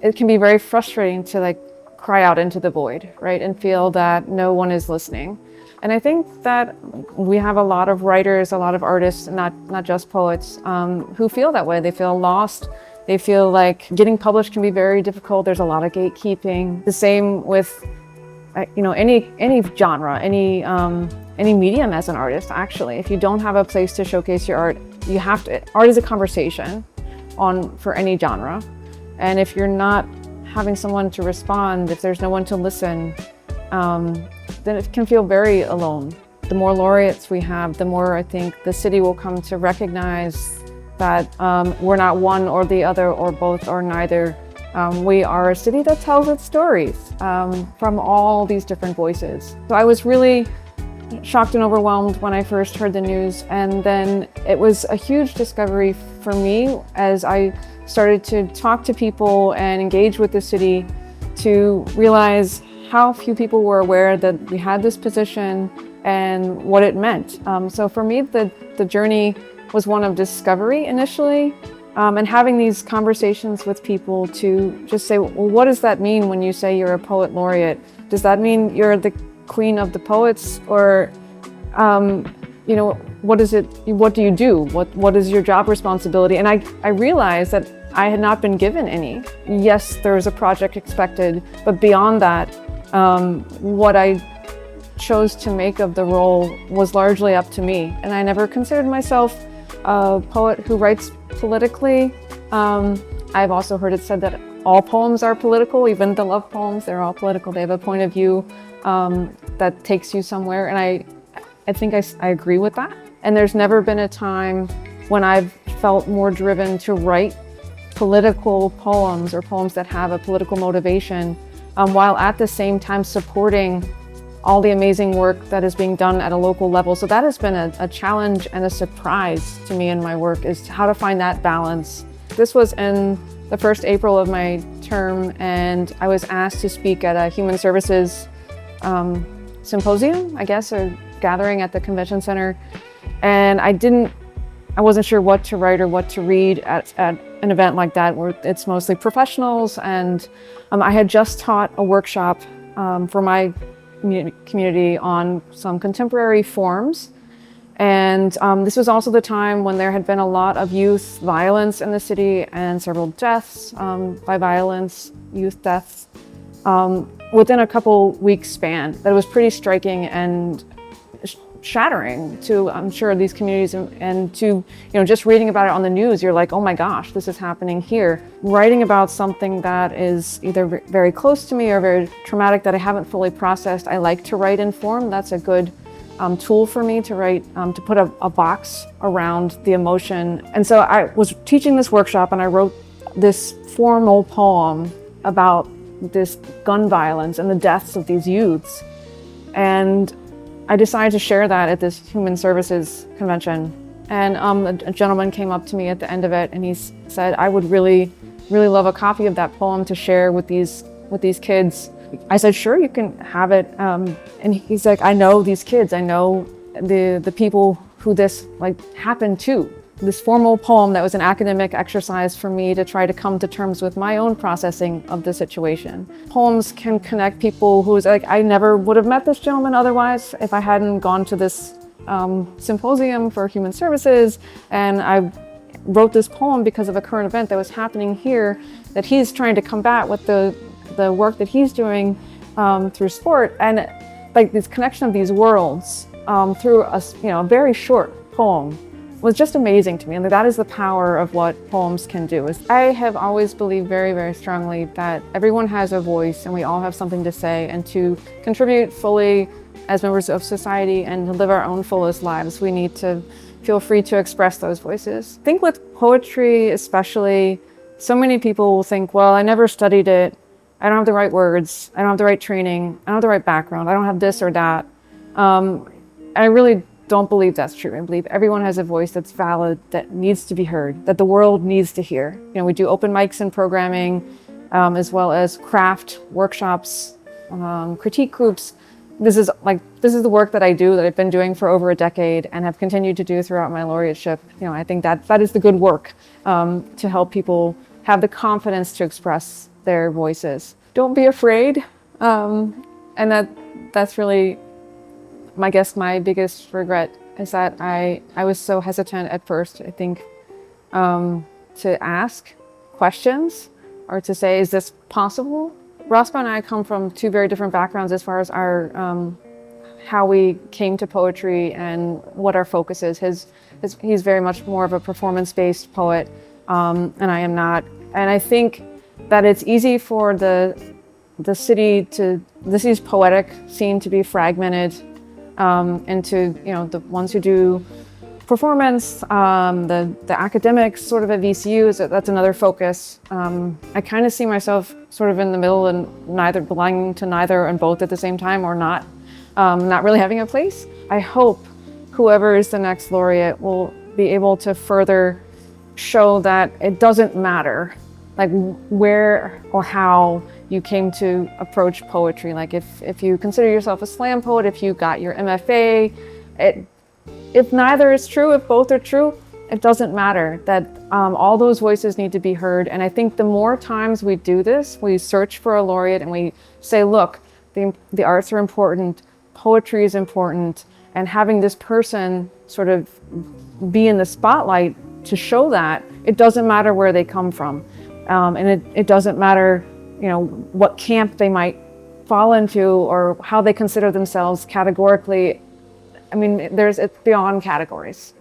it can be very frustrating to like cry out into the void, right? And feel that no one is listening. And I think that we have a lot of writers, a lot of artists, not just poets, who feel that way. They feel lost. They feel like getting published can be very difficult. There's a lot of gatekeeping. The same with, any genre, any medium as an artist. Actually, if you don't have a place to showcase your art, you have to. Art is a conversation for any genre, and if you're not having someone to respond, if there's no one to listen, then it can feel very alone. The more laureates we have, the more I think the city will come to recognize that we're not one or the other or both or neither. We are a city that tells its stories from all these different voices. So I was really shocked and overwhelmed when I first heard the news, and then it was a huge discovery for me as I started to talk to people and engage with the city to realize how few people were aware that we had this position and what it meant. So for me, the journey was one of discovery initially, and having these conversations with people to just say, well, what does that mean when you say you're a poet laureate? Does that mean you're the queen of the poets? Or, what is it? What do you do? What is your job responsibility? And I realized that I had not been given any. Yes, there was a project expected, but beyond that, what I chose to make of the role was largely up to me. And I never considered myself a poet who writes politically. I've also heard it said that all poems are political, even the love poems, they're all political. They have a point of view that takes you somewhere. And I think I agree with that. And there's never been a time when I've felt more driven to write political poems or poems that have a political motivation, while at the same time supporting all the amazing work that is being done at a local level. So that has been a challenge and a surprise to me in my work, is how to find that balance. This was in the first April of my term, and I was asked to speak at a human services symposium, I guess, or gathering at the convention center. And I wasn't sure what to write or what to read at an event like that, where it's mostly professionals. And I had just taught a workshop for my community on some contemporary forms. And this was also the time when there had been a lot of youth violence in the city and several deaths by violence, youth deaths, within a couple weeks span. That was pretty striking and shattering to, I'm sure, these communities, and to, just reading about it on the news, you're like, oh my gosh, this is happening here. Writing about something that is either very close to me or very traumatic that I haven't fully processed, I like to write in form. That's a good tool for me to write, to put a box around the emotion. And so I was teaching this workshop and I wrote this formal poem about this gun violence and the deaths of these youths. And I decided to share that at this human services convention. And a gentleman came up to me at the end of it and he said, I would really, really love a copy of that poem to share with these kids. I said, sure, you can have it. And he's like, I know these kids. I know the people who this happened to. This formal poem that was an academic exercise for me to try to come to terms with my own processing of the situation. Poems can connect people who's like, I never would have met this gentleman otherwise if I hadn't gone to this symposium for human services. And I wrote this poem because of a current event that was happening here that he's trying to combat with the work that he's doing through sport. And this connection of these worlds through a very short poem was just amazing to me. And that is the power of what poems can do. I have always believed very, very strongly that everyone has a voice and we all have something to say, and to contribute fully as members of society and to live our own fullest lives, we need to feel free to express those voices. I think with poetry especially, so many people will think, well, I never studied it. I don't have the right words. I don't have the right training. I don't have the right background. I don't have this or that. I really don't believe that's true. I believe everyone has a voice that's valid, that needs to be heard, that the world needs to hear. We do open mics and programming, as well as craft workshops, critique groups. This is the work that I do, that I've been doing for over a decade and have continued to do throughout my laureateship. I think that is the good work, to help people have the confidence to express their voices. Don't be afraid. And that's really, I guess, my biggest regret is that I was so hesitant at first, I think, to ask questions or to say, is this possible? Roscoe and I come from two very different backgrounds as far as our how we came to poetry and what our focus is. He's very much more of a performance-based poet, and I am not. And I think that it's easy for the city's poetic scene to be fragmented into, you know, the ones who do performance, the academics sort of at VCU, that's another focus. I kind of see myself sort of in the middle and neither belonging to neither and both at the same time, or not really having a place. I hope whoever is the next laureate will be able to further show that it doesn't matter like where or how you came to approach poetry. Like if you consider yourself a slam poet, if you got your MFA, if neither is true, if both are true, it doesn't matter. That all those voices need to be heard. And I think the more times we do this, we search for a laureate and we say, look, the arts are important, poetry is important, and having this person sort of be in the spotlight to show that it doesn't matter where they come from. And it doesn't matter, you know, what camp they might fall into or how they consider themselves categorically. I mean, it's beyond categories.